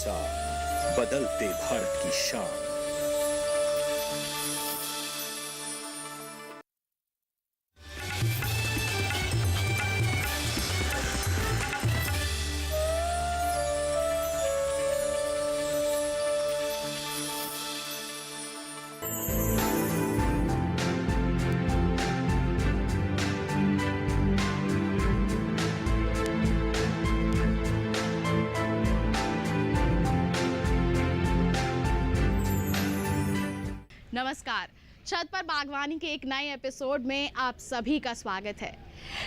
साथ बदलते भारत की शान। नमस्कार, छत पर बागवानी के एक नए एपिसोड में आप सभी का स्वागत है।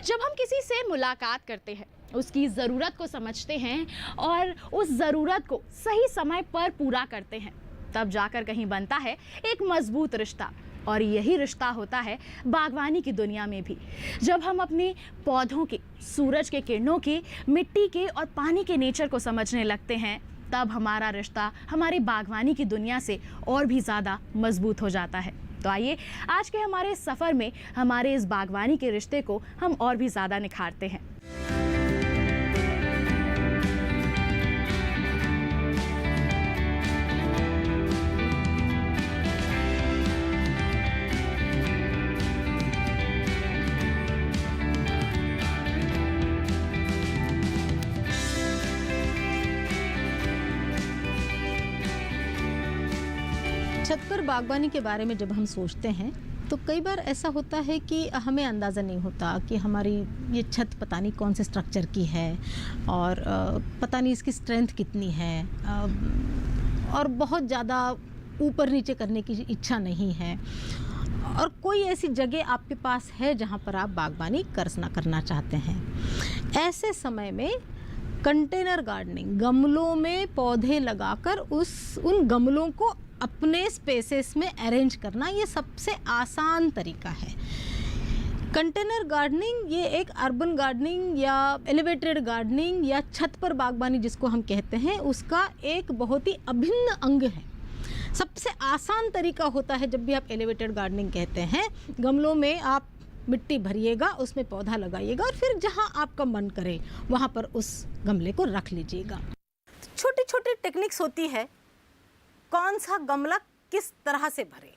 जब हम किसी से मुलाकात करते हैं, उसकी ज़रूरत को समझते हैं और उस ज़रूरत को सही समय पर पूरा करते हैं, तब जाकर कहीं बनता है एक मजबूत रिश्ता। और यही रिश्ता होता है बागवानी की दुनिया में भी। जब हम अपने पौधों के, सूरज के किरणों के, मिट्टी के और पानी के नेचर को समझने लगते हैं, तब हमारा रिश्ता हमारी बागवानी की दुनिया से और भी ज़्यादा मजबूत हो जाता है। तो आइए आज के हमारे सफ़र में हमारे इस बागवानी के रिश्ते को हम और भी ज़्यादा निखारते हैं। छत पर बागवानी के बारे में जब हम सोचते हैं तो कई बार ऐसा होता है कि हमें अंदाज़ा नहीं होता कि हमारी ये छत पता नहीं कौन से स्ट्रक्चर की है और पता नहीं इसकी स्ट्रेंथ कितनी है और बहुत ज़्यादा ऊपर नीचे करने की इच्छा नहीं है और कोई ऐसी जगह आपके पास है जहाँ पर आप बागवानी करना चाहते हैं। ऐसे समय में कंटेनर गार्डनिंग, गमलों में पौधे लगाकर उन गमलों को अपने स्पेसेस में अरेंज करना, ये सबसे आसान तरीका है। कंटेनर गार्डनिंग ये एक अर्बन गार्डनिंग या एलिवेटेड गार्डनिंग या छत पर बागवानी जिसको हम कहते हैं, उसका एक बहुत ही अभिन्न अंग है। सबसे आसान तरीका होता है जब भी आप एलिवेटेड गार्डनिंग कहते हैं, गमलों में आप मिट्टी भरिएगा, उसमें पौधा लगाइएगा और फिर जहाँ आपका मन करे वहाँ पर उस गमले को रख लीजिएगा। छोटी छोटी टेक्निक्स होती है कौन सा गमला किस तरह से भरे।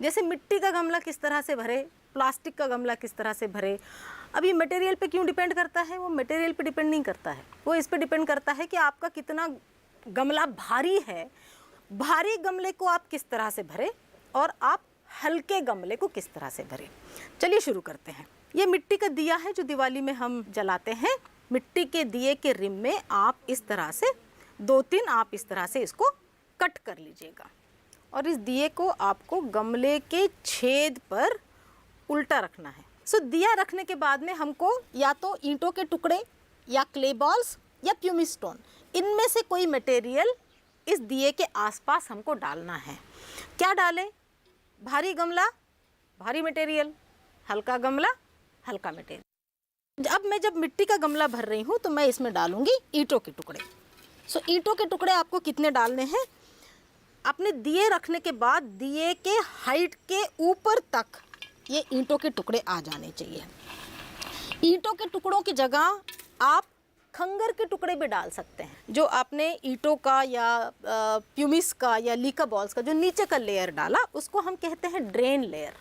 जैसे मिट्टी का गमला किस तरह से भरे, प्लास्टिक का गमला किस तरह से भरे। अब ये मटेरियल पे क्यों डिपेंड करता है? वो मटेरियल पे डिपेंड नहीं करता है, वो इस पे डिपेंड करता है कि आपका कितना गमला भारी है। भारी गमले को आप किस तरह से भरे और आप हल्के गमले को किस तरह से भरे। चलिए शुरू करते हैं। ये मिट्टी का दिया है जो दिवाली में हम जलाते हैं। मिट्टी के दिए के रिम में आप इस तरह से 2-3 आप इस तरह से इसको कट कर लीजिएगा और इस दिए को आपको गमले के छेद पर उल्टा रखना है। सो दिया रखने के बाद में हमको या तो ईंटों के टुकड़े या क्ले बॉल्स या प्यूमिस स्टोन, इनमें से कोई मटेरियल इस दिए के आसपास हमको डालना है। क्या डालें? भारी गमला भारी मटेरियल, हल्का गमला हल्का मटेरियल। अब मैं जब मिट्टी का गमला भर रही हूँ तो मैं इसमें डालूंगी ईंटों के टुकड़े। सो ईंटों के टुकड़े आपको कितने डालने हैं? अपने दिए रखने के बाद दिए के हाइट के ऊपर तक ये ईंटों के टुकड़े आ जाने चाहिए। ईंटों के टुकड़ों की जगह आप खंगर के टुकड़े भी डाल सकते हैं। जो आपने ईंटों का या प्यूमिस का या लीका बॉल्स का जो नीचे का लेयर डाला, उसको हम कहते हैं ड्रेन लेयर।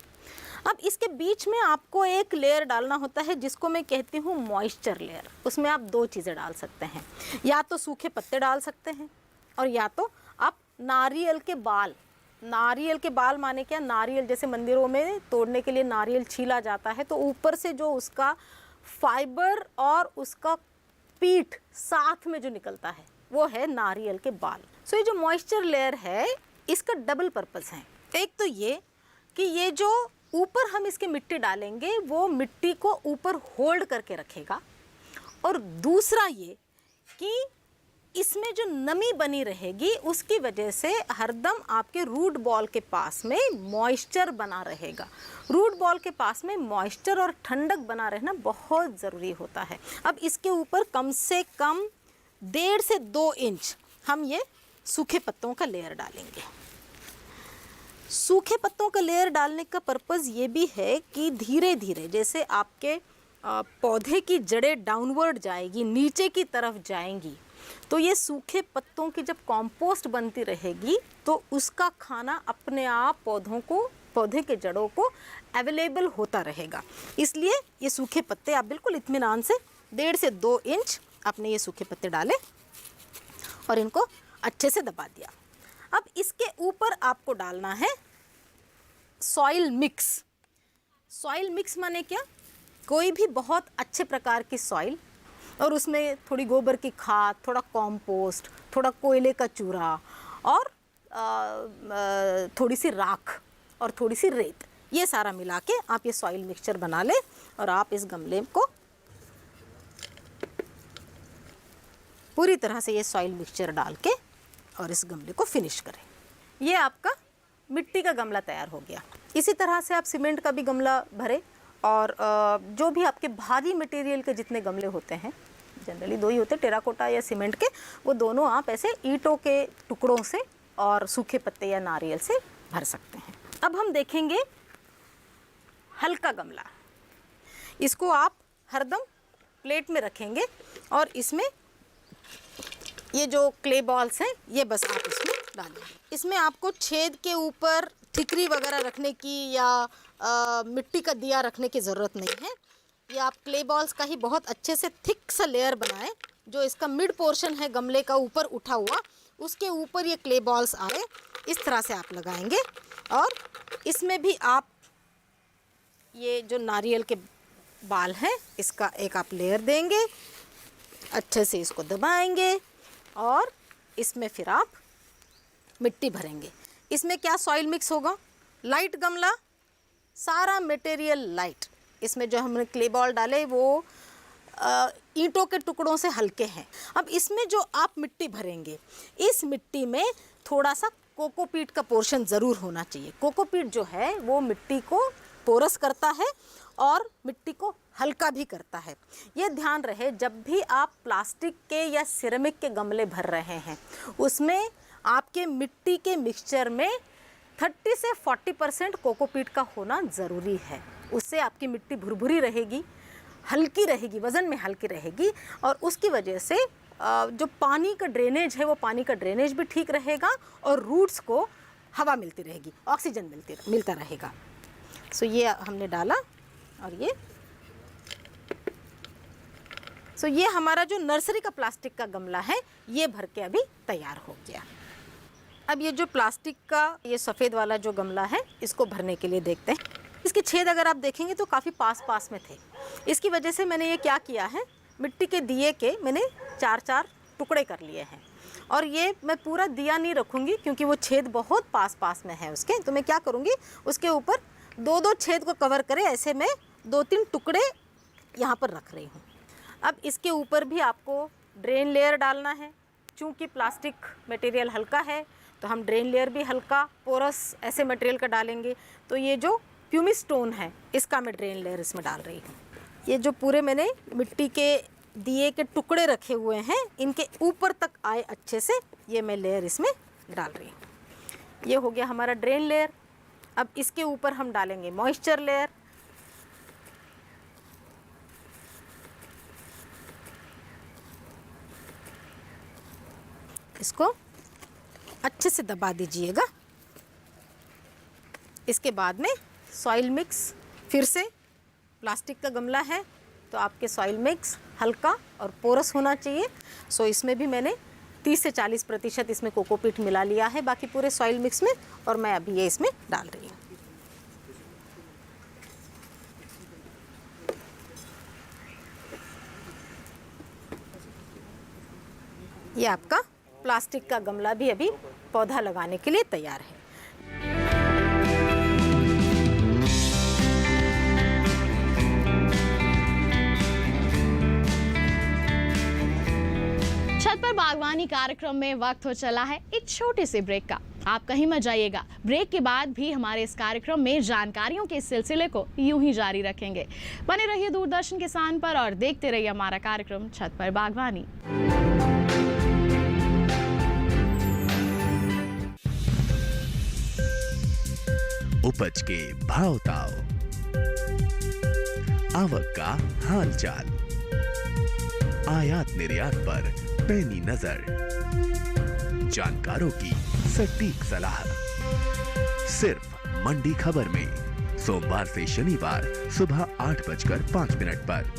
अब इसके बीच में आपको एक लेयर डालना होता है जिसको मैं कहती हूँ मॉइस्चर लेयर। उसमें आप 2 चीज़ें डाल सकते हैं, या तो सूखे पत्ते डाल सकते हैं और या तो आप नारियल के बाल। नारियल के बाल माने क्या? नारियल जैसे मंदिरों में तोड़ने के लिए नारियल छीला जाता है तो ऊपर से जो उसका फाइबर और उसका पीठ साथ में जो निकलता है वो है नारियल के बाल। सो ये जो मॉइस्चर लेयर है इसका डबल पर्पस है। एक तो ये कि ये जो ऊपर हम इसके मिट्टी डालेंगे वो मिट्टी को ऊपर होल्ड करके रखेगा, और दूसरा ये कि इसमें जो नमी बनी रहेगी उसकी वजह से हरदम आपके रूट बॉल के पास में मॉइस्चर बना रहेगा। रूट बॉल के पास में मॉइस्चर और ठंडक बना रहना बहुत ज़रूरी होता है। अब इसके ऊपर कम से कम 1.5 से 2 इंच हम ये सूखे पत्तों का लेयर डालेंगे। सूखे पत्तों का लेयर डालने का पर्पज़ ये भी है कि धीरे धीरे जैसे आपके पौधे की जड़ें डाउनवर्ड जाएगी, नीचे की तरफ जाएंगी, तो ये सूखे पत्तों की जब कंपोस्ट बनती रहेगी तो उसका खाना अपने आप पौधे के जड़ों को अवेलेबल होता रहेगा। इसलिए ये सूखे पत्ते आप बिल्कुल इत्मीनान से 1.5 से 2 इंच आपने ये सूखे पत्ते डाले और इनको अच्छे से दबा दिया। अब इसके ऊपर आपको डालना है सॉइल मिक्स। सॉइल मिक्स माने क्या? कोई भी बहुत अच्छे प्रकार की सॉइल और उसमें थोड़ी गोबर की खाद, थोड़ा कंपोस्ट, थोड़ा कोयले का चूरा और थोड़ी सी राख और थोड़ी सी रेत, ये सारा मिला के आप ये सॉइल मिक्सचर बना लें और आप इस गमले को पूरी तरह से ये सॉइल मिक्सचर डाल के और इस गमले को फिनिश करें। ये आपका मिट्टी का गमला तैयार हो गया। इसी तरह से आप सीमेंट का भी गमला भरें और जो भी आपके भारी मटेरियल के जितने गमले होते हैं, जनरली 2 ही होते हैं, टेराकोटा या सीमेंट के, वो दोनों आप ऐसे ईंटों के टुकड़ों से और सूखे पत्ते या नारियल से भर सकते हैं। अब हम देखेंगे हल्का गमला। इसको आप हरदम प्लेट में रखेंगे और इसमें ये जो क्ले बॉल्स हैं ये बस आप इसमें डालेंगे। इसमें आपको छेद के ऊपर ठिकरी वगैरह रखने की या मिट्टी का दिया रखने की ज़रूरत नहीं है। ये आप क्ले बॉल्स का ही बहुत अच्छे से थिक सा लेयर बनाएं। जो इसका मिड पोर्शन है गमले का ऊपर उठा हुआ, उसके ऊपर ये क्ले बॉल्स आए, इस तरह से आप लगाएंगे और इसमें भी आप ये जो नारियल के बाल हैं इसका एक आप लेयर देंगे, अच्छे से इसको दबाएंगे और इसमें फिर आप मिट्टी भरेंगे। इसमें क्या सॉइल मिक्स होगा? लाइट गमला, सारा मटेरियल लाइट। इसमें जो हमने क्ले बॉल डाले वो ईंटों के टुकड़ों से हल्के हैं। अब इसमें जो आप मिट्टी भरेंगे, इस मिट्टी में थोड़ा सा कोकोपीट का पोर्शन ज़रूर होना चाहिए। कोकोपीट जो है वो मिट्टी को पोरस करता है और मिट्टी को हल्का भी करता है। ये ध्यान रहे, जब भी आप प्लास्टिक के या सिरेमिक के गमले भर रहे हैं उसमें आपके मिट्टी के मिक्सचर में 30 से 40% कोकोपीट का होना ज़रूरी है। उससे आपकी मिट्टी भुरभुरी रहेगी, हल्की रहेगी, वज़न में हल्की रहेगी और उसकी वजह से जो पानी का ड्रेनेज है वो पानी का ड्रेनेज भी ठीक रहेगा और रूट्स को हवा मिलती रहेगी, ऑक्सीजन मिलता रहेगा। सो ये हमने डाला और ये हमारा जो नर्सरी का प्लास्टिक का गमला है ये भर के अभी तैयार हो गया। अब ये जो प्लास्टिक का ये सफ़ेद वाला जो गमला है इसको भरने के लिए देखते हैं। इसके छेद अगर आप देखेंगे तो काफ़ी पास में थे। इसकी वजह से मैंने ये क्या किया है, मिट्टी के दिए के मैंने 4-4 टुकड़े कर लिए हैं और ये मैं पूरा दिया नहीं रखूँगी क्योंकि वो छेद बहुत पास में है उसके। तो मैं क्या करूँगी, उसके ऊपर 2-2 छेद को कवर करे ऐसे मैं 2-3 टुकड़े यहाँ पर रख रही हूँ। अब इसके ऊपर भी आपको ड्रेन लेयर डालना है। चूँकि प्लास्टिक मटेरियल हल्का है तो हम ड्रेन लेयर भी हल्का पोरस ऐसे मटेरियल का डालेंगे। तो ये जो प्यूमिस स्टोन है इसका मैं ड्रेन लेयर इसमें डाल रही हूँ। ये जो पूरे मैंने मिट्टी के दिए के टुकड़े रखे हुए हैं इनके ऊपर तक आए अच्छे से, ये मैं लेयर इसमें डाल रही हूँ। ये हो गया हमारा ड्रेन लेयर। अब इसके ऊपर हम डालेंगे मॉइस्चर लेयर। इसको अच्छे से दबा दीजिएगा। इसके बाद में सॉइल मिक्स, फिर से प्लास्टिक का गमला है तो आपके सॉइल मिक्स हल्का और पोरस होना चाहिए। सो इसमें भी मैंने 30 से 40% इसमें कोकोपीट मिला लिया है बाकी पूरे सॉइल मिक्स में, और मैं अभी ये इसमें डाल रही हूँ। ये आपका प्लास्टिक का गमला भी अभी पौधा लगाने के लिए तैयार है। छत पर बागवानी कार्यक्रम में वक्त हो चला है एक छोटे से ब्रेक का। आप कहीं मत जाइएगा, ब्रेक के बाद भी हमारे इस कार्यक्रम में जानकारियों के सिलसिले को यूं ही जारी रखेंगे। बने रहिए दूरदर्शन किसान पर और देखते रहिए हमारा कार्यक्रम छत पर बागवानी। उपज के भाव ताव, आवक का हाल चाल, आयात निर्यात पर पैनी नजर, जानकारों की सटीक सलाह, सिर्फ मंडी खबर में, सोमवार से शनिवार सुबह 8:05 पर।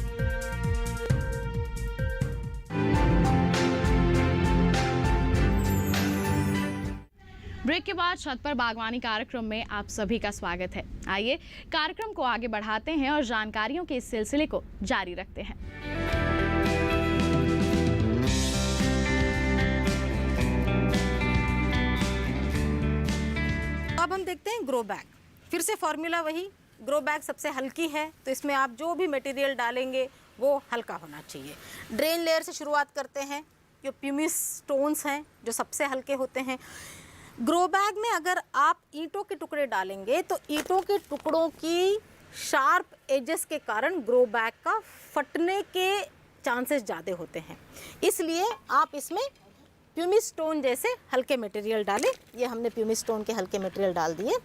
ब्रेक के बाद छत पर बागवानी कार्यक्रम में आप सभी का स्वागत है। आइए कार्यक्रम को आगे बढ़ाते हैं और जानकारियों के इस सिलसिले को जारी रखते हैं। अब हम देखते हैं ग्रो बैग। फिर से फॉर्मूला वही, ग्रो बैग सबसे हल्की है, तो इसमें आप जो भी मटेरियल डालेंगे वो हल्का होना चाहिए। ड्रेन लेयर से शुरुआत करते हैं। जो प्यूमिस स्टोन्स हैं जो सबसे हल्के होते हैं। ग्रो बैग में अगर आप ईंटों के टुकड़े डालेंगे तो ईंटों के टुकड़ों की शार्प एजेस के कारण ग्रो बैग का फटने के चांसेस ज़्यादा होते हैं, इसलिए आप इसमें प्यूमिस स्टोन जैसे हल्के मटेरियल डालें। ये हमने प्यूमिस स्टोन के हल्के मटेरियल डाल दिए।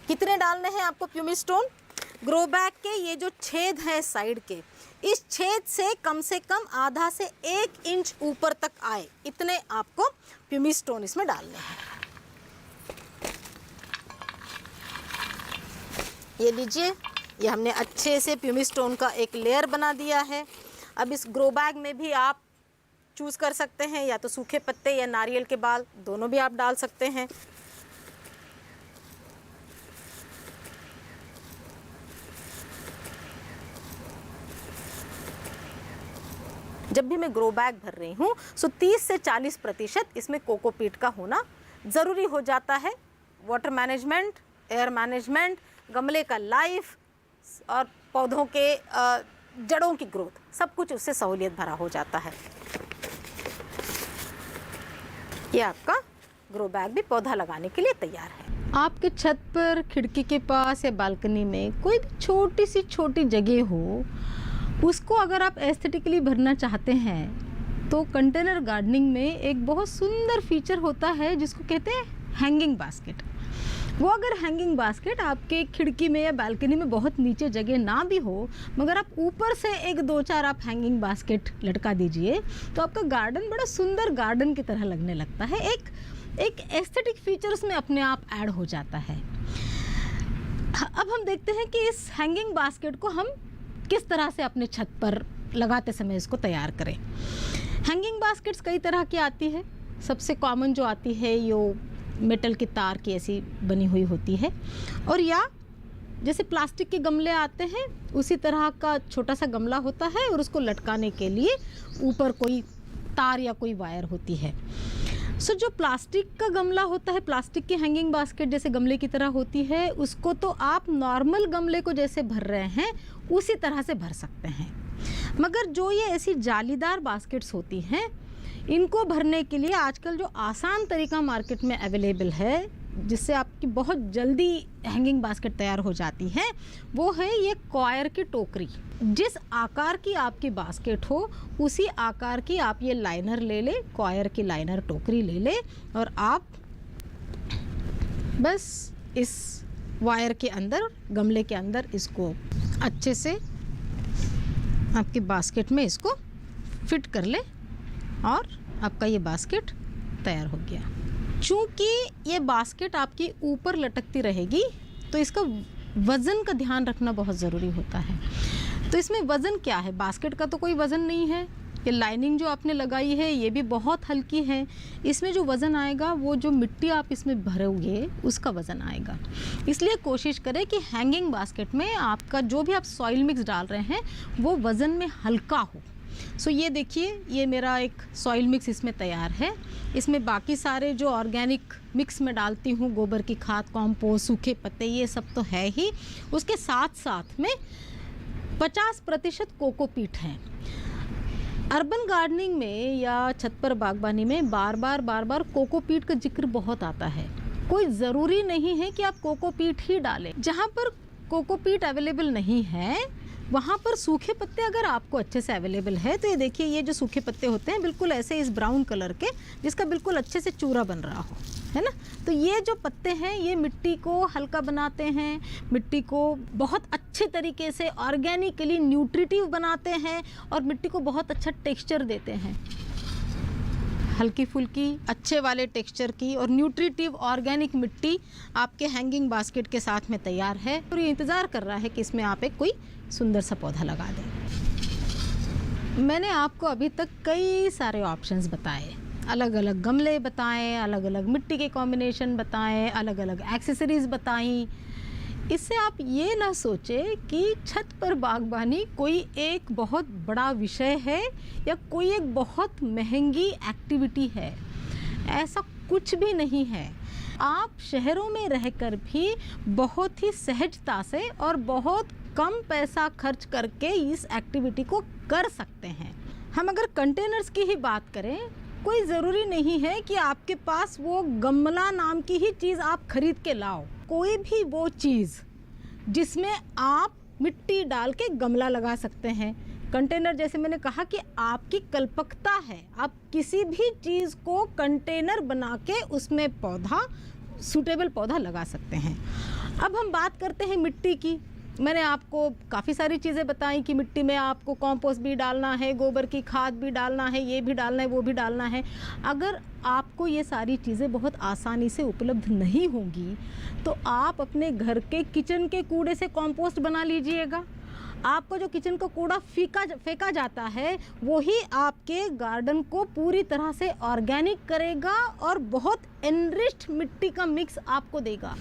कितने डालने हैं आपको प्यूमिस स्टोन? ग्रो बैग के ये जो छेद हैं साइड के, इस छेद से कम आधा से 1 इंच ऊपर तक आए, इतने आपको प्यूमिस स्टोन इसमें डालने हैं। ये लीजिए, ये हमने अच्छे से प्यूमिस स्टोन का एक लेयर बना दिया है। अब इस ग्रो बैग में भी आप चूज़ कर सकते हैं, या तो सूखे पत्ते या नारियल के बाल, दोनों भी आप डाल सकते हैं। जब भी मैं ग्रो बैग भर रही हूँ सो 30 से 40% इसमें कोकोपीट का होना ज़रूरी हो जाता है। वाटर मैनेजमेंट, एयर मैनेजमेंट, गमले का लाइफ और पौधों के जड़ों की ग्रोथ, सब कुछ उससे सहूलियत भरा हो जाता है। ये आपका ग्रो बैग भी पौधा लगाने के लिए तैयार है। आपके छत पर, खिड़की के पास या बालकनी में कोई भी छोटी जगह हो, उसको अगर आप एस्थेटिकली भरना चाहते हैं तो कंटेनर गार्डनिंग में एक बहुत सुंदर फीचर होता है जिसको कहते हैं हैंगिंग बास्केट। वो अगर हैंगिंग बास्केट आपके खिड़की में या बालकनी में बहुत नीचे जगह ना भी हो, मगर आप ऊपर से 1-2-4 आप हैंगिंग बास्केट लटका दीजिए तो आपका गार्डन बड़ा सुंदर गार्डन की तरह लगने लगता है। एक एस्थेटिक फीचर उसमें अपने आप ऐड हो जाता है। अब हम देखते हैं कि इस हैंगिंग बास्केट को हम किस तरह से अपने छत पर लगाते समय इसको तैयार करें। हैंगिंग बास्केट्स कई तरह की आती है। सबसे कॉमन जो आती है यो मेटल की तार की ऐसी बनी हुई होती है, और या जैसे प्लास्टिक के गमले आते हैं उसी तरह का छोटा सा गमला होता है और उसको लटकाने के लिए ऊपर कोई तार या कोई वायर होती है। सो जो प्लास्टिक का गमला होता है, प्लास्टिक की हैंगिंग बास्केट जैसे गमले की तरह होती है, उसको तो आप नॉर्मल गमले को जैसे भर रहे हैं उसी तरह से भर सकते हैं। मगर जो ये ऐसी जालीदार बास्केट्स होती हैं, इनको भरने के लिए आजकल जो आसान तरीका मार्केट में अवेलेबल है, जिससे आपकी बहुत जल्दी हैंगिंग बास्केट तैयार हो जाती है, वो है ये कॉयर की टोकरी। जिस आकार की आपकी बास्केट हो उसी आकार की आप ये लाइनर ले ले, कॉयर की लाइनर टोकरी ले ले, और आप बस इस वायर के अंदर, गमले के अंदर इसको अच्छे से आपकी बास्केट में इसको फिट कर ले और आपका ये बास्केट तैयार हो गया। चूँकि ये बास्केट आपकी ऊपर लटकती रहेगी तो इसका वज़न का ध्यान रखना बहुत ज़रूरी होता है। तो इसमें वज़न क्या है? बास्केट का तो कोई वज़न नहीं है। ये लाइनिंग जो आपने लगाई है ये भी बहुत हल्की है। इसमें जो वज़न आएगा वो जो मिट्टी आप इसमें भरोगे उसका वज़न आएगा। इसलिए कोशिश करें कि हैंगिंग बास्केट में आपका जो भी आप सॉइल मिक्स डाल रहे हैं वो वज़न में हल्का हो। सो ये देखिए, ये मेरा एक सॉइल मिक्स इसमें तैयार है। इसमें बाकी सारे जो ऑर्गेनिक मिक्स में डालती हूँ, गोबर की खाद, कॉम्पोस्ट, सूखे पत्ते, ये सब तो है ही। उसके साथ साथ में 50% कोकोपीट है। अर्बन गार्डनिंग में या छत पर बागबानी में बार बार कोकोपीट का जिक्र बहुत आता है। कोई ज़रूरी नहीं है कि आप कोकोपीट ही डालें। जहाँ पर कोकोपीट अवेलेबल नहीं है वहाँ पर सूखे पत्ते अगर आपको अच्छे से अवेलेबल है, तो ये देखिए, ये जो सूखे पत्ते होते हैं बिल्कुल ऐसे इस ब्राउन कलर के, जिसका बिल्कुल अच्छे से चूरा बन रहा हो, है ना। तो ये जो पत्ते हैं ये मिट्टी को हल्का बनाते हैं, मिट्टी को बहुत अच्छे तरीके से ऑर्गेनिकली न्यूट्रिटिव बनाते हैं और मिट्टी को बहुत अच्छा टेक्सचर देते हैं। हल्की फुल्की अच्छे वाले टेक्सचर की और न्यूट्रिटिव ऑर्गेनिक मिट्टी आपके हैंगिंग बास्केट के साथ में तैयार है और ये इंतज़ार कर रहा है कि इसमें आप एक कोई सुंदर सा पौधा लगा दें। मैंने आपको अभी तक कई सारे ऑप्शंस बताए, अलग अलग गमले बताएं, अलग अलग मिट्टी के कॉम्बिनेशन बताएं, अलग अलग एक्सेसरीज बताई। इससे आप ये ना सोचें कि छत पर बागबानी कोई एक बहुत बड़ा विषय है या कोई एक बहुत महंगी एक्टिविटी है। ऐसा कुछ भी नहीं है। आप शहरों में रहकर भी बहुत ही सहजता से और बहुत कम पैसा खर्च करके इस एक्टिविटी को कर सकते हैं। हम अगर कंटेनर्स की ही बात करें, कोई ज़रूरी नहीं है कि आपके पास वो गमला नाम की ही चीज़ आप खरीद के लाओ। कोई भी वो चीज़ जिसमें आप मिट्टी डाल के गमला लगा सकते हैं। कंटेनर, जैसे मैंने कहा कि आपकी कल्पकता है, आप किसी भी चीज़ को कंटेनर बना के उसमें पौधा, सूटेबल पौधा लगा सकते हैं। अब हम बात करते हैं मिट्टी की। मैंने आपको काफ़ी सारी चीज़ें बताई कि मिट्टी में आपको कंपोस्ट भी डालना है, गोबर की खाद भी डालना है, ये भी डालना है, वो भी डालना है। अगर आपको ये सारी चीज़ें बहुत आसानी से उपलब्ध नहीं होंगी तो आप अपने घर के किचन के कूड़े से कंपोस्ट बना लीजिएगा। आपको जो किचन का कूड़ा फेंका जाता है वही आपके गार्डन को पूरी तरह से ऑर्गेनिक करेगा और बहुत एनरिच्ड मिट्टी का मिक्स आपको देगा।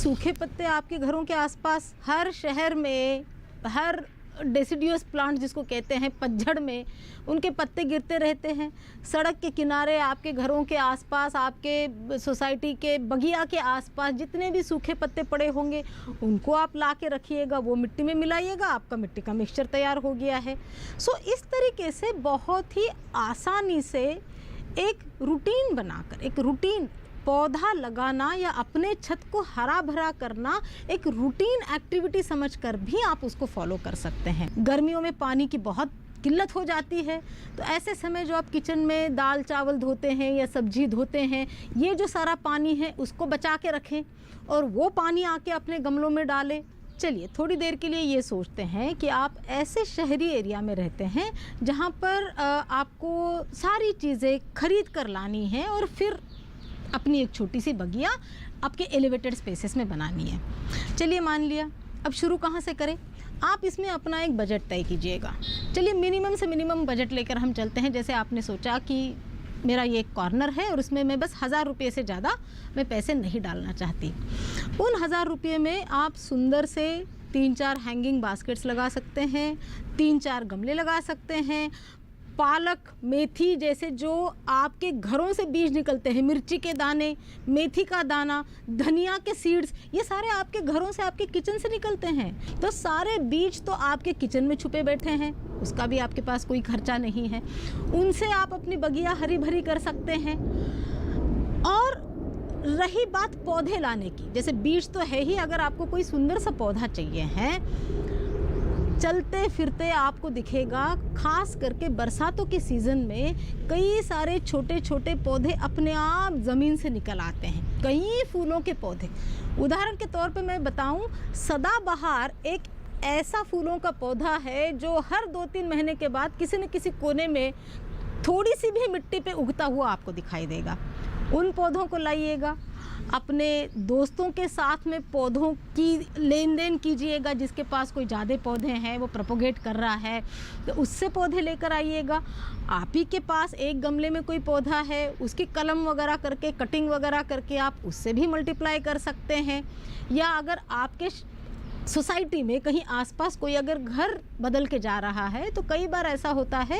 सूखे पत्ते आपके घरों के आसपास, हर शहर में, हर डेसिडियस प्लांट जिसको कहते हैं, पतझड़ में उनके पत्ते गिरते रहते हैं। सड़क के किनारे, आपके घरों के आसपास, आपके सोसाइटी के बगिया के आसपास जितने भी सूखे पत्ते पड़े होंगे उनको आप ला के रखिएगा, वो मिट्टी में मिलाइएगा, आपका मिट्टी का मिक्सचर तैयार हो गया है। सो इस तरीके से बहुत ही आसानी से एक रूटीन बनाकर, एक रूटीन पौधा लगाना या अपने छत को हरा भरा करना एक रूटीन एक्टिविटी समझकर भी आप उसको फॉलो कर सकते हैं। गर्मियों में पानी की बहुत किल्लत हो जाती है, तो ऐसे समय जो आप किचन में दाल चावल धोते हैं या सब्जी धोते हैं, ये जो सारा पानी है उसको बचा के रखें और वो पानी आके अपने गमलों में डालें। चलिए थोड़ी देर के लिए ये सोचते हैं कि आप ऐसे शहरी एरिया में रहते हैं जहाँ पर आपको सारी चीज़ें खरीद कर लानी है और फिर अपनी एक छोटी सी बगिया आपके एलिवेटेड स्पेसेस में बनानी है। चलिए मान लिया, अब शुरू कहाँ से करें? आप इसमें अपना एक बजट तय कीजिएगा। चलिए मिनिमम से मिनिमम बजट लेकर हम चलते हैं। जैसे आपने सोचा कि मेरा ये एक कॉर्नर है और उसमें मैं बस 1000 रुपये से ज़्यादा मैं पैसे नहीं डालना चाहती। उन 1000 रुपये में आप सुंदर से 3-4 हैंगिंग बास्केट्स लगा सकते हैं, 3-4 गमले लगा सकते हैं। पालक, मेथी जैसे जो आपके घरों से बीज निकलते हैं, मिर्ची के दाने, मेथी का दाना, धनिया के सीड्स, ये सारे आपके घरों से, आपके किचन से निकलते हैं। तो सारे बीज तो आपके किचन में छुपे बैठे हैं, उसका भी आपके पास कोई खर्चा नहीं है। उनसे आप अपनी बगिया हरी भरी कर सकते हैं। और रही बात पौधे लाने की, जैसे बीज तो है ही, अगर आपको कोई सुंदर सा पौधा चाहिए है, चलते फिरते आपको दिखेगा, खास करके बरसातों के सीज़न में कई सारे छोटे छोटे पौधे अपने आप ज़मीन से निकल आते हैं, कई फूलों के पौधे। उदाहरण के तौर पे मैं बताऊं, सदाबहार एक ऐसा फूलों का पौधा है जो हर 2-3 महीने के बाद किसी न किसी कोने में थोड़ी सी भी मिट्टी पे उगता हुआ आपको दिखाई देगा। उन पौधों को लाइएगा, अपने दोस्तों के साथ में पौधों की लेन देन कीजिएगा। जिसके पास कोई ज़्यादा पौधे हैं, वो प्रोपोगेट कर रहा है, तो उससे पौधे लेकर आइएगा। आप ही के पास एक गमले में कोई पौधा है, उसकी कलम वगैरह करके, कटिंग वगैरह करके आप उससे भी मल्टीप्लाई कर सकते हैं। या अगर आपके सोसाइटी में कहीं आसपास कोई अगर घर बदल के जा रहा है, तो कई बार ऐसा होता है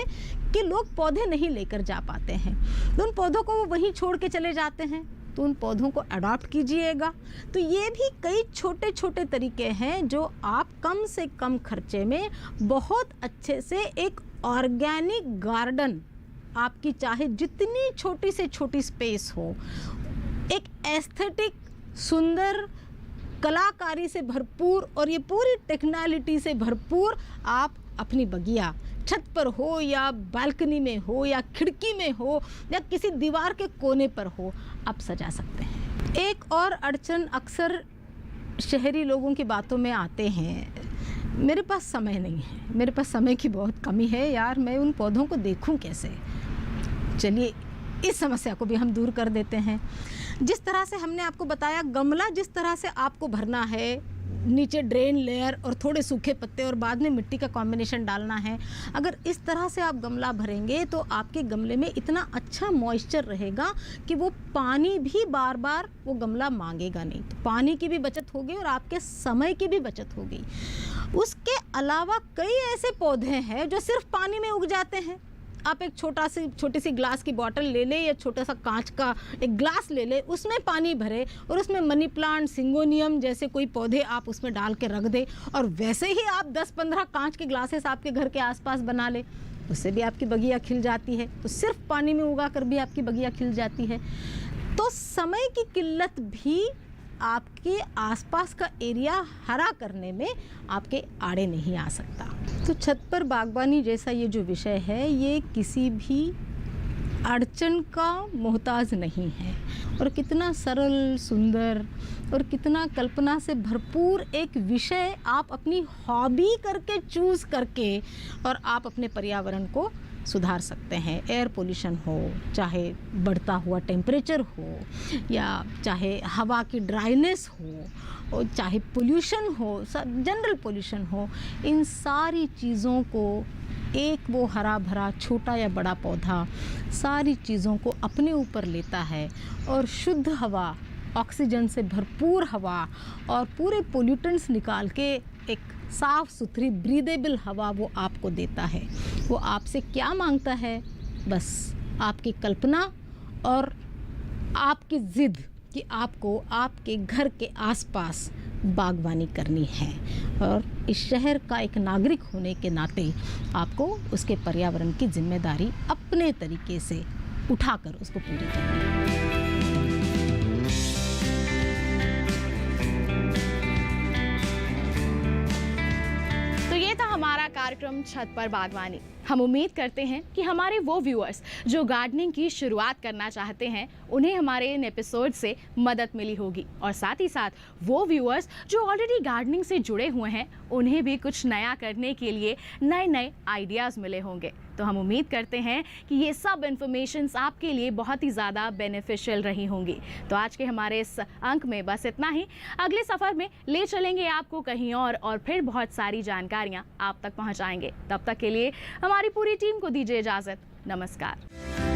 कि लोग पौधे नहीं लेकर जा पाते हैं, तो उन पौधों को वो वहीं छोड़ के चले जाते हैं, तो उन पौधों को अडॉप्ट कीजिएगा। तो ये भी कई छोटे छोटे तरीके हैं जो आप कम से कम खर्चे में बहुत अच्छे से एक ऑर्गेनिक गार्डन, आपकी चाहे जितनी छोटी से छोटी स्पेस हो, एक एस्थेटिक, सुंदर, कलाकारी से भरपूर और ये पूरी टेक्नोलॉजी से भरपूर आप अपनी बगिया छत पर हो या बालकनी में हो या खिड़की में हो या किसी दीवार के कोने पर हो, आप सजा सकते हैं। एक और अड़चन अक्सर शहरी लोगों की बातों में आते हैं, मेरे पास समय नहीं है, मेरे पास समय की बहुत कमी है यार, मैं उन पौधों को देखूं कैसे। चलिए इस समस्या को भी हम दूर कर देते हैं। जिस तरह से हमने आपको बताया, गमला जिस तरह से आपको भरना है, नीचे ड्रेन लेयर और थोड़े सूखे पत्ते और बाद में मिट्टी का कॉम्बिनेशन डालना है, अगर इस तरह से आप गमला भरेंगे तो आपके गमले में इतना अच्छा मॉइस्चर रहेगा कि वो पानी भी बार बार वो गमला मांगेगा नहीं। तो पानी की भी बचत होगी और आपके समय की भी बचत होगी। उसके अलावा कई ऐसे पौधे हैं जो सिर्फ पानी में उग जाते हैं। आप एक छोटी सी ग्लास की बॉटल ले लें या छोटा सा कांच का एक ग्लास ले लें, उसमें पानी भरे और उसमें मनी प्लांट, सिंगोनियम जैसे कोई पौधे आप उसमें डाल के रख दें और वैसे ही आप 10-15 कांच के ग्लासेस आपके घर के आसपास बना लें, उससे भी आपकी बगिया खिल जाती है। तो सिर्फ पानी में उगा कर भी आपकी बगिया खिल जाती है। तो समय की किल्लत भी आपके आसपास का एरिया हरा करने में आपके आड़े नहीं आ सकता। तो छत पर बागबानी जैसा ये जो विषय है, ये किसी भी अड़चन का मोहताज नहीं है और कितना सरल, सुंदर और कितना कल्पना से भरपूर एक विषय आप अपनी हॉबी करके चूज़ करके और आप अपने पर्यावरण को सुधार सकते हैं। एयर पोल्यूशन हो, चाहे बढ़ता हुआ टेम्परेचर हो, या चाहे हवा की ड्राइनेस हो, और चाहे पोल्यूशन हो, जनरल पोल्यूशन हो, इन सारी चीज़ों को एक वो हरा भरा छोटा या बड़ा पौधा सारी चीज़ों को अपने ऊपर लेता है और शुद्ध हवा, ऑक्सीजन से भरपूर हवा और पूरे पोल्यूटेंट्स निकाल के एक साफ़ सुथरी ब्रीदेबल हवा वो आपको देता है। वो आपसे क्या मांगता है? बस आपकी कल्पना और आपकी ज़िद कि आपको आपके घर के आसपास बागवानी करनी है और इस शहर का एक नागरिक होने के नाते आपको उसके पर्यावरण की जिम्मेदारी अपने तरीके से उठाकर उसको पूरी करनी है। तो ये था हमारा कार्यक्रम छत पर बागवानी। हम उम्मीद करते हैं कि हमारे वो व्यूअर्स जो गार्डनिंग की शुरुआत करना चाहते हैं, उन्हें हमारे इन एपिसोड से मदद मिली होगी और साथ ही साथ वो व्यूअर्स जो ऑलरेडी गार्डनिंग से जुड़े हुए हैं, उन्हें भी कुछ नया करने के लिए नए आइडियाज़ मिले होंगे। तो हम उम्मीद करते हैं कि ये सब इन्फॉर्मेशंस आपके लिए बहुत ही ज़्यादा बेनिफिशियल रही होंगी। तो आज के हमारे इस अंक में बस इतना ही। अगले सफ़र में ले चलेंगे आपको कहीं और फिर बहुत सारी जानकारियाँ आप तक पहुँचाएंगे। तब तक के लिए हमारी पूरी टीम को दीजिए इजाज़त। नमस्कार।